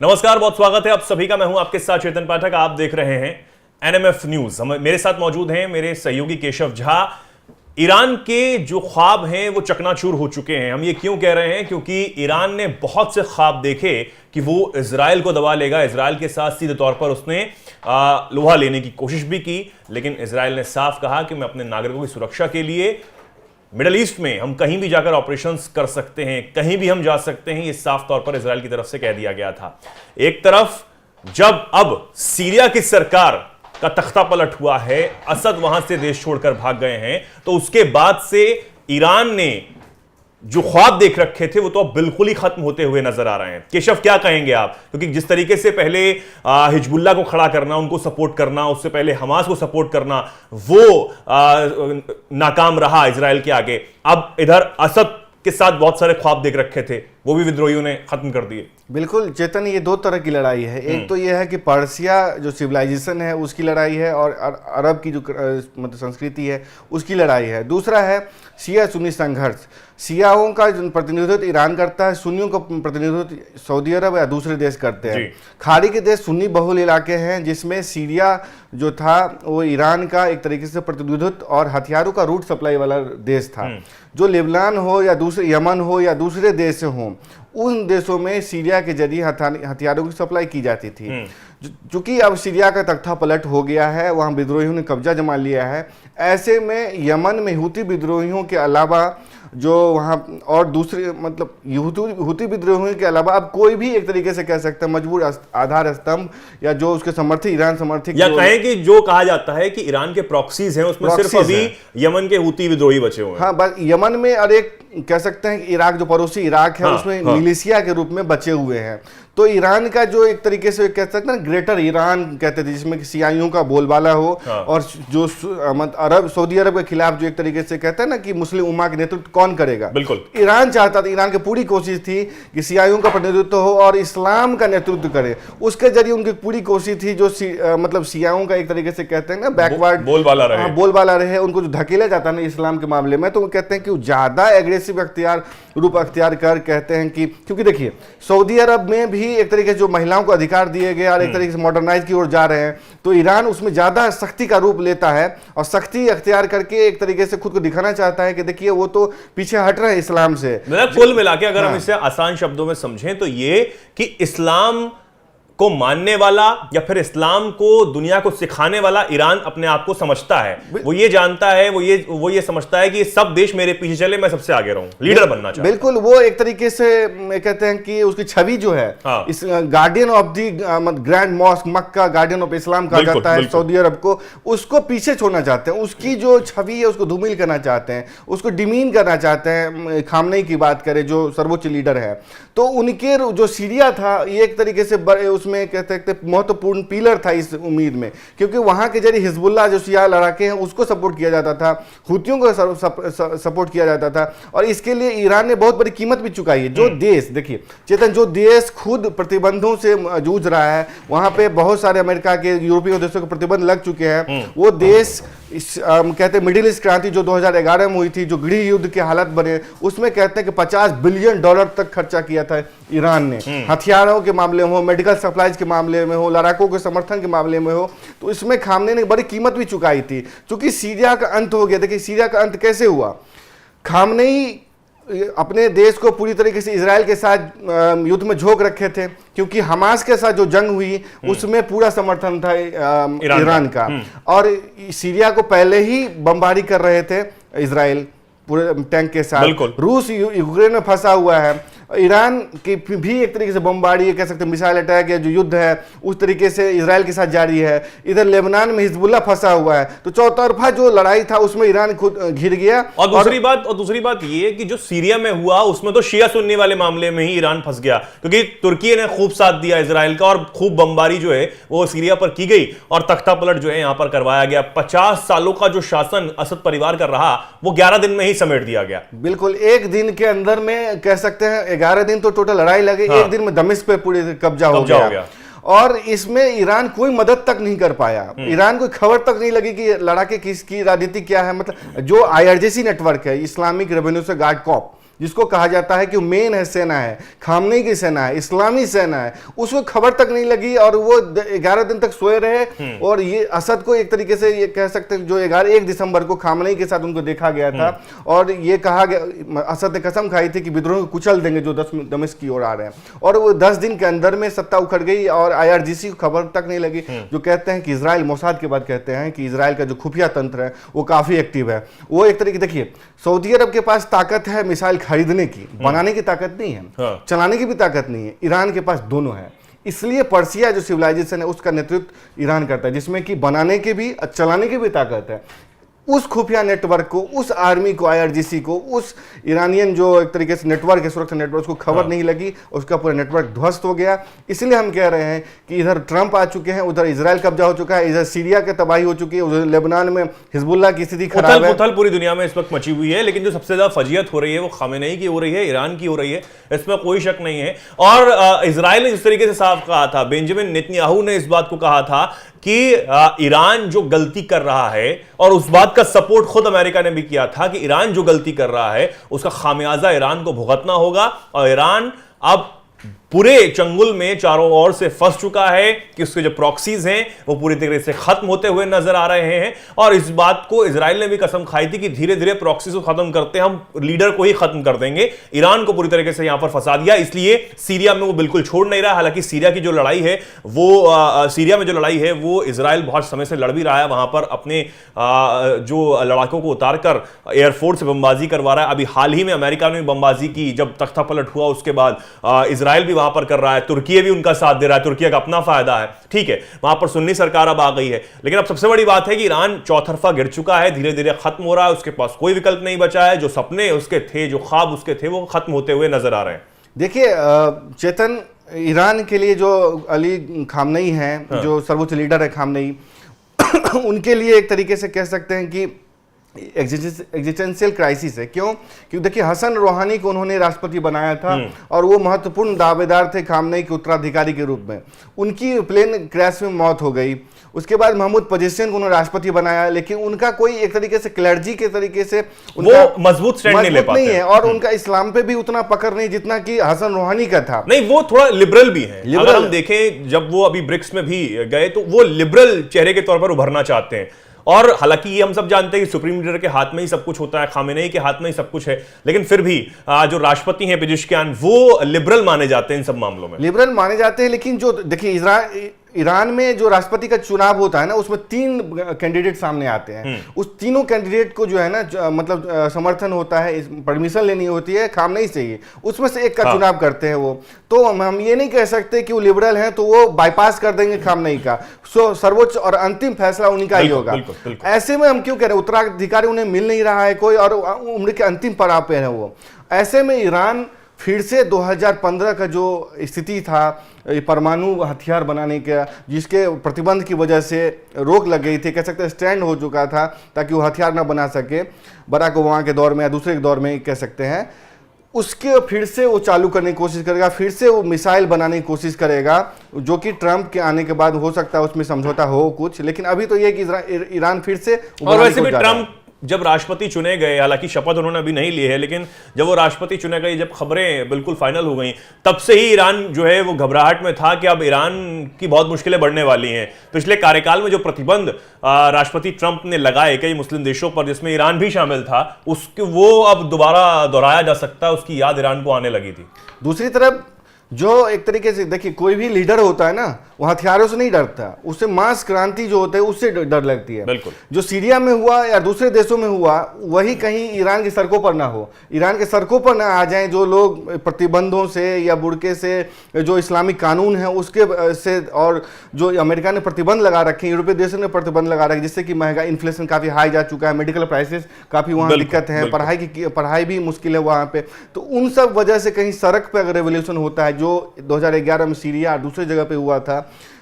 नमस्कार, बहुत स्वागत है आप सभी का। मैं हूं आपके साथ चेतन पाठक। आप देख रहे हैं एनएमएफ न्यूज। मेरे साथ मौजूद हैं मेरे सहयोगी केशव झा। ईरान के जो ख्वाब हैं वो चकनाचूर हो चुके हैं। हम ये क्यों कह रहे हैं? क्योंकि ईरान ने बहुत से ख्वाब देखे कि वो इजराइल को दबा लेगा। इजराइल के साथ सीधे तौर पर उसने लोहा लेने की कोशिश भी की, लेकिन इजराइल ने साफ कहा कि मैं अपने नागरिकों की सुरक्षा के लिए मिडल ईस्ट में हम कहीं भी जाकर ऑपरेशंस कर सकते हैं, कहीं भी हम जा सकते हैं, ये साफ तौर पर इजराइल की तरफ से कह दिया गया था। एक तरफ जब अब सीरिया की सरकार का तख्ता पलट हुआ है, असद वहां से देश छोड़कर भाग गए हैं, तो उसके बाद से ईरान ने जो ख्वाब देख रखे थे वो तो अब बिल्कुल ही खत्म होते हुए नजर आ रहे हैं। केशव, क्या कहेंगे आप? क्योंकि जिस तरीके से पहले हिजबुल्लाह को खड़ा करना, उनको सपोर्ट करना, उससे पहले हमास को सपोर्ट करना, वो नाकाम रहा इजराइल के आगे। अब इधर असद के साथ बहुत सारे ख्वाब देख रखे थे, वो भी विद्रोहियों ने खत्म कर दिए। बिल्कुल चेतन, ये दो तरह की लड़ाई है। एक तो ये है कि पर्सिया जो सिविलाइजेशन है उसकी लड़ाई है, और अरब की जो मतलब संस्कृति है उसकी लड़ाई है। दूसरा है शिया सुन्नी संघर्ष। शियाओं का प्रतिनिधित्व ईरान करता है, सुन्नियों का प्रतिनिधित्व सऊदी अरब या दूसरे देश करते हैं। खाड़ी के देश सुन्नी बहुल इलाके हैं, जिसमें सीरिया जो था वो ईरान का एक तरीके से प्रतिनिधित्व और हथियारों का रूट सप्लाई वाला देश था। जो लेबनान हो या दूसरे यमन हो या दूसरे देश हों, उन देशों में सीरिया के जरिए हथियारों की सप्लाई की जाती थी। चूंकि अब सीरिया का तख्ता पलट हो गया है, वहाँ विद्रोहियों ने कब्जा जमा लिया है, ऐसे में यमन में हुती विद्रोहियों के अलावा जो वहाँ और दूसरे मतलब हुती विद्रोहियों के अलावा अब कोई भी एक तरीके से कह सकते हैं मजबूर आधार स्तंभ या जो उसके समर्थक ईरान समर्थक, या कहें कि जो कहा जाता है कि ईरान के प्रॉक्सीज हैं उसमें सिर्फ अभी यमन के हुती विद्रोही बचे हुए हैं। हाँ, बस यमन में और एक कह सकते हैं कि इराक जो पड़ोसी इराक है उसमें मिलिशिया के रूप में बचे हुए हैं। तो ईरान का जो एक तरीके से कह सकते हैं ग्रेटर ईरान कहते थे, जिसमें सियाइयों का बोलबाला हो, और जो अरब सऊदी अरब के खिलाफ जो एक तरीके से कहते हैं ना कि मुस्लिम उम्मा के नेतृत्व कौन करेगा, बिल्कुल ईरान चाहता था। ईरान की पूरी कोशिश थी कि सियाइयों का प्रतिनिधित्व हो और इस्लाम का नेतृत्व करे। उसके जरिए उनकी पूरी कोशिश थी जो मतलब सियाइयों का एक तरीके से कहते हैं ना बैकवर्ड बोलबाला रहे, उनको जो धकेला जाता है ना इस्लाम के मामले में, तो वो कहते हैं कि ज्यादा एग्रेसिव रूप अख्तियार कर कहते हैं कि क्योंकि देखिए सऊदी अरब में भी एक तरीके से जो महिलाओं को अधिकार दिए गए और एक तरीके से मॉडर्नाइज की ओर जा रहे हैं, तो ईरान उसमें ज्यादा सख्ती का रूप लेता है और सख्ती अख्तियार करके एक तरीके से खुद को दिखाना चाहता है कि देखिए वो तो पीछे हट रहे हैं इस्लाम से। कुल मिला के अगर हम इसे आसान शब्दों में समझें तो ये कि इस्लाम को मानने वाला या फिर इस्लाम को दुनिया को सिखाने वाला ईरान अपने आप को समझता है। वो ये जानता है, वो ये समझता है कि सब देश मेरे पीछे चले, मैं सबसे आगे रहूं, लीडर बनना चाहता है। बिल्कुल, वो एक तरीके से कहते हैं कि उसकी छवि जो है इस guardian of the grand mask Mecca, guardian of Islam कहा जाता है सऊदी अरब को, उसको पीछे छोड़ना चाहते हैं। उसकी जो छवि है उसको धूमिल करना चाहते हैं, उसको डिमीन करना चाहते हैं। खामनेई की बात करें जो सर्वोच्च लीडर है, तो उनके जो सीरिया था ये एक तरीके से उसमें कहते हैं महत्वपूर्ण पिलर था इस उम्मीद में, क्योंकि वहां के जरिए हिजबुल्लाह जो शिया लड़ाके हैं उसको सपोर्ट किया जाता था, हुतियों को सपोर्ट किया जाता था, और इसके लिए ईरान ने बहुत बड़ी कीमत भी चुकाई है। जो देश देखिए चेतन, जो देश खुद प्रतिबंधों से जूझ रहा है, वहां पे बहुत सारे अमेरिका के यूरोपीय देशों के प्रतिबंध लग चुके हैं, वो देश कहते हैं मिडिल ईस्ट क्रांति जो 2011 में हुई थी, जो गृह युद्ध के हालत बने, उसमें कहते हैं कि $50 बिलियन तक खर्चा किया था ईरान ने, हथियारों के मामले में हो, मेडिकल सप्लाईज के मामले में हो, लड़ाकों के समर्थन के मामले में हो, तो इसमें खामनेई ने बड़ी कीमत भी चुकाई थी। क्योंकि सीरिया का अंत हो गया। देखिए सीरिया का अंत कैसे हुआ, खामनेई अपने देश को पूरी तरीके से इजराइल के साथ युद्ध में झोंक रखे थे, क्योंकि हमास के साथ जो जंग हुई उसमें पूरा समर्थन था ईरान का, और सीरिया को पहले ही बमबारी कर रहे थे इजराइल पूरे टैंक के साथ। रूस यूक्रेन में फंसा हुआ है, ईरान की भी एक तरीके से बमबारी कह सकते हैं, मिसाइल अटैक या जो युद्ध है उस तरीके से इजराइल के साथ जारी है। इधर लेबनान में हिजबुल्लाह फंसा हुआ है, तो चौतरफा जो लड़ाई था उसमें ईरान खुद घिर गया। और दूसरी बात ये कि जो सीरिया में हुआ उसमें तो शिया सुन्नी वाले मामले में ही ईरान फंस गया, क्योंकि तुर्की ने खूब साथ दिया इजराइल का और खूब बमबारी जो है वो सीरिया पर की गई और तख्ता पलट जो है यहां पर करवाया गया। 50 सालों का जो शासन असद परिवार कर रहा वो 11 दिन में ही समेट दिया गया। बिल्कुल, एक दिन के अंदर में कह सकते हैं 11 दिन तो टोटल लड़ाई लगी, एक दिन में दमिश्क पे पूरी कब्जा हो गया। और इसमें ईरान कोई मदद तक नहीं कर पाया, ईरान को खबर तक नहीं लगी कि लड़ाके किसकी राजनीति क्या है। मतलब जो IRGC नेटवर्क है, इस्लामिक रेवोल्यूशनरी गार्ड कॉर्प, जिसको कहा जाता है कि मेन है सेना है, खामनेई की सेना है, इस्लामी सेना है, उसको खबर तक नहीं लगी और वो 11 दिन तक सोए रहे। और ये असद को एक तरीके से ये कह सकते हैं जो 1 दिसंबर को खामनेई के साथ उनको देखा गया था और ये कहा गया, असद ने कसम खाई थी कि विद्रोह को कुचल देंगे जो दमिश्क की ओर आ रहे हैं, और वो 10 दिन के अंदर में सत्ता उखड़ गई और IRGC को खबर तक नहीं लगी। जो कहते हैं कि इजराइल, मोसाद के बाद कहते हैं कि इजराइल का जो खुफिया तंत्र है वो काफी एक्टिव है। वो एक तरीके, देखिए सऊदी अरब के पास ताकत है मिसाइल खरीदने की, बनाने की ताकत नहीं है, चलाने की भी ताकत नहीं है। ईरान के पास दोनों है, इसलिए पर्सिया जो सिविलाइजेशन है उसका नेतृत्व ईरान करता है, जिसमें कि बनाने की भी चलाने की भी ताकत है। उस खुफिया नेटवर्क को, उस आर्मी को, IRGC को, उस ईरानियन जो एक तरीके से नेटवर्क है, सुरक्षा नेटवर्क, उसको खबर नहीं लगी, उसका पूरा नेटवर्क ध्वस्त हो गया। इसलिए हम कह रहे हैं कि इधर ट्रंप आ चुके हैं, उधर इजराइल कब्जा हो चुका है, इधर सीरिया की तबाही हो चुकी है, उधर लेबनान में हिजबुल्लाह की स्थिति खराब है। उथल पूरी दुनिया में इस वक्त मची हुई है, लेकिन जो सबसे ज्यादा फजीयत हो रही है वो खामेनेई की हो रही है, ईरान की हो रही है, इसमें कोई शक नहीं है। और इजराइल ने जिस तरीके से साफ कहा था, बेंजामिन नेतन्याहू ने इस बात को कहा था कि ईरान जो गलती कर रहा है, और उस बात का सपोर्ट खुद अमेरिका ने भी किया था कि ईरान जो गलती कर रहा है उसका खामियाजा ईरान को भुगतना होगा, और ईरान अब पूरे चंगुल में चारों ओर से फंस चुका है कि उसके जो प्रॉक्सीज हैं वो पूरी तरीके से खत्म होते हुए नजर आ रहे हैं। और इस बात को इजराइल ने भी कसम खाई थी कि धीरे धीरे प्रॉक्सीज को खत्म करते हम लीडर को ही खत्म कर देंगे। ईरान को पूरी तरीके से यहां पर फंसा दिया, इसलिए सीरिया में वो बिल्कुल छोड़ नहीं रहा। हालांकि सीरिया की जो लड़ाई है वो सीरिया में जो लड़ाई है वो इजराइल बहुत समय से लड़ भी रहा है, वहां पर अपने जो लड़ाकों को उतारकर एयरफोर्स से बमबाजी करवा रहा है। अभी हाल ही में अमेरिका ने बमबाजी की, जब तख्ता पलट हुआ उसके बाद इजराइल भी वहां पर कर रहा है, तुर्की भी उनका साथ दे रहा है, तुर्की का अपना फायदा है, ठीक है, वहां पर सुन्नी सरकार अब आ गई है। लेकिन अब सबसे बड़ी बात है कि ईरान चौतरफा गिर चुका है, धीरे धीरे खत्म हो रहा है, उसके पास कोई विकल्प नहीं बचा है, जो सपने उसके थे, जो ख्वाब उसके थे, वो खत्म होते हुए नजर आ रहे हैं। देखिए चेतन, ईरान के लिए जो अली खामनेई हैं, जो सर्वोच्च लीडर है खामनेई, उनके लिए एक तरीके से कह सकते हैं कि एग्जिस्टेंशियल क्राइसिस है। क्यों? क्योंकि देखिए हसन रूहानी को उन्होंने राष्ट्रपति बनाया था और वो महत्वपूर्ण दावेदार थे खामनेई के उत्तराधिकारी के रूप में। उनकी प्लेन क्रैश में मौत हो गई। उसके बाद महमूद पजेशियन को उन्होंने राष्ट्रपति बनाया, लेकिन उनका कोई एक तरीके से क्लर्जी के तरीके से वो मजबूत स्टैंड नहीं ले पाते नहीं है, और उनका इस्लाम पे भी उतना पकड़ नहीं जितना कि हसन रूहानी का था। नहीं, वो थोड़ा लिबरल भी है। अगर हम देखें, जब वो अभी ब्रिक्स में भी गए तो वो लिबरल चेहरे के तौर पर उभरना चाहते हैं। और हालांकि ये हम सब जानते हैं कि सुप्रीम लीडर के हाथ में ही सब कुछ होता है, खामेनेई के हाथ में ही सब कुछ है, लेकिन फिर भी जो राष्ट्रपति हैं पेजेश्कियान, वो लिबरल माने जाते हैं इन सब मामलों में, लिबरल माने जाते हैं। लेकिन जो देखिए ईरान में जो राष्ट्रपति का चुनाव होता है ना, उसमें 3 कैंडिडेट सामने आते हैं। उस तीनों कैंडिडेट को जो है ना मतलब समर्थन होता है, परमिशन लेनी होती है खामनेई से ही, उसमें से एक का चुनाव करते हैं वो। तो हम ये नहीं कह सकते कि वो लिबरल हैं तो वो बाईपास कर देंगे खामनेई का। सर्वोच्च और अंतिम फैसला उन्हीं का ही होगा। ऐसे में हम क्यों कह रहे हैं, उत्तराधिकारी उन्हें मिल नहीं रहा है कोई, और उम्र के अंतिम पड़ाव पे है वो। ऐसे में ईरान फिर से 2015 का जो स्थिति था परमाणु हथियार बनाने का, जिसके प्रतिबंध की वजह से रोक लग गई थी, कह सकते हैं स्टैंड हो चुका था ताकि वो हथियार ना बना सके, बराक ओबामा के दौर में या दूसरे के दौर में कह सकते हैं, उसके फिर से वो चालू करने की कोशिश करेगा, फिर से वो मिसाइल बनाने की कोशिश करेगा, जो कि ट्रंप के आने के बाद हो सकता है उसमें समझौता हो कुछ। लेकिन अभी तो ये कि ईरान फिर से, और वैसे भी ट्रंप जब राष्ट्रपति चुने गए, हालांकि शपथ उन्होंने अभी नहीं ली है, लेकिन जब वो राष्ट्रपति चुने गए, जब खबरें बिल्कुल फाइनल हो गई, तब से ही ईरान जो है वो घबराहट में था कि अब ईरान की बहुत मुश्किलें बढ़ने वाली हैं। पिछले कार्यकाल में जो प्रतिबंध राष्ट्रपति ट्रंप ने लगाए कई मुस्लिम देशों पर, जिसमें ईरान भी शामिल था, उसके वो अब दोबारा दोहराया जा सकता है, उसकी याद ईरान को आने लगी थी। दूसरी तरफ जो एक तरीके से देखिए कोई भी लीडर होता है ना, वो हथियारों से नहीं डरता, उससे मास क्रांति जो होता है उससे डर लगती है। बिल्कुल। जो सीरिया में हुआ या दूसरे देशों में हुआ, वही कहीं ईरान की सड़कों पर ना हो, ईरान के सड़कों पर ना आ जाएं जो लोग प्रतिबंधों से या बुड़के से, जो इस्लामिक कानून है उसके से, और जो अमेरिका ने प्रतिबंध लगा रखे, यूरोपीय देशों ने प्रतिबंध लगा रखे, जिससे कि महंगाई, इन्फ्लेशन काफी हाई जा चुका है, मेडिकल प्राइसेस काफी वहाँ दिक्कत है, पढ़ाई भी मुश्किल है वहाँ पे। तो उन सब वजह से कहीं सड़क पर अगर रेवोल्यूशन होता है, जो 2011 में सीरिया और दूसरी जगह पे हुआ था,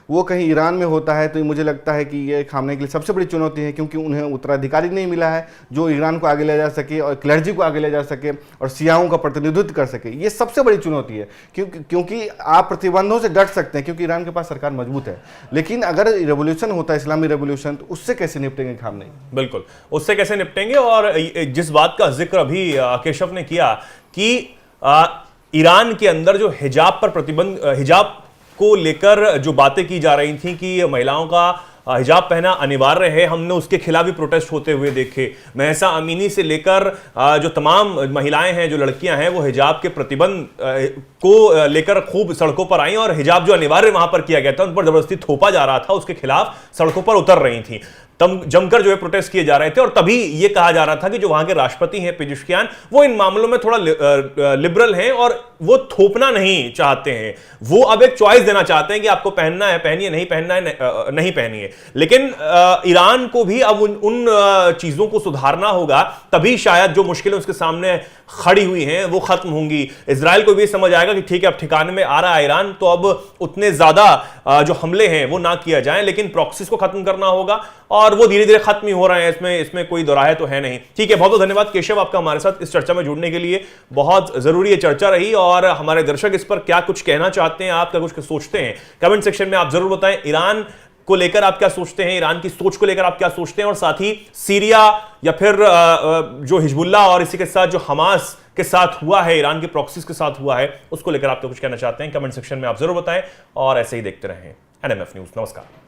वो कहीं ईरान में होता है तो मुझे लगता है कि ये खामनेई के लिए सबसे बड़ी चुनौती है, क्योंकि उन्हें उत्तराधिकारी नहीं मिला है जो ईरान को आगे ले जा सके और क्लर्जी को आगे ले जा सके और सियाओं का प्रतिनिधित्व कर सके। ये सबसे बड़ी चुनौती है, क्योंकि आप प्रतिबंधों से डट सकते हैं क्योंकि ईरान के पास सरकार मजबूत है, लेकिन अगर रेवोल्यूशन होता है, इस्लामी रेवोल्यूशन, तो उससे कैसे निपटेंगे खामनेई? बिल्कुल, उससे कैसे निपटेंगे। और जिस बात का जिक्र अभी केशव ने किया कि ईरान के अंदर जो हिजाब पर प्रतिबंध, हिजाब को लेकर जो बातें की जा रही थी कि महिलाओं का हिजाब पहना अनिवार्य है, हमने उसके खिलाफ भी प्रोटेस्ट होते हुए देखे। महसा अमीनी से लेकर जो तमाम महिलाएं हैं, जो लड़कियां हैं, वो हिजाब के प्रतिबंध को लेकर खूब सड़कों पर आई और हिजाब जो अनिवार्य वहां पर किया गया था, उन पर जबरदस्ती थोपा जा रहा था, उसके खिलाफ सड़कों पर उतर रही थी। तब जमकर जो है प्रोटेस्ट किए जा रहे थे और तभी ये कहा जा रहा था कि जो वहां के राष्ट्रपति हैं पेजेश्कियान, वो इन मामलों में थोड़ा लिबरल हैं और वो थोपना नहीं चाहते हैं। वो अब एक चॉइस देना चाहते हैं कि आपको पहनना है पहनिए, नहीं पहनना है नहीं पहनिए। लेकिन ईरान को भी अब उन चीजों को सुधारना होगा, तभी शायद जो मुश्किलें उसके सामने खड़ी हुई हैं वो खत्म होंगी। इजराइल को भी समझ आएगा कि ठीक है, अब ठिकाने में आ रहा है ईरान, तो अब उतने ज्यादा जो हमले हैं वो ना किया जाए, लेकिन प्रॉक्सीज को खत्म करना होगा और वो धीरे धीरे खत्म ही हो रहे हैं, इसमें कोई दोराहे तो है नहीं। ठीक है, बहुत बहुत धन्यवाद केशव आपका हमारे साथ इस चर्चा में जुड़ने के लिए। बहुत जरूरी ये चर्चा रही और हमारे दर्शक इस पर क्या कुछ कहना चाहते हैं, आप क्या कुछ सोचते हैं, कमेंट सेक्शन में आप जरूर बताएं। ईरान को लेकर आप क्या सोचते हैं, ईरान की सोच को लेकर आप क्या सोचते हैं, और साथ ही सीरिया या फिर जो हिजबुल्लाह और इसी के साथ जो हमास के साथ हुआ है, ईरान के प्रॉक्सीज के साथ हुआ है, उसको लेकर आप क्या कुछ कहना चाहते हैं, कमेंट सेक्शन में आप जरूर बताएं। और ऐसे ही देखते रहें NMF न्यूज। नमस्कार।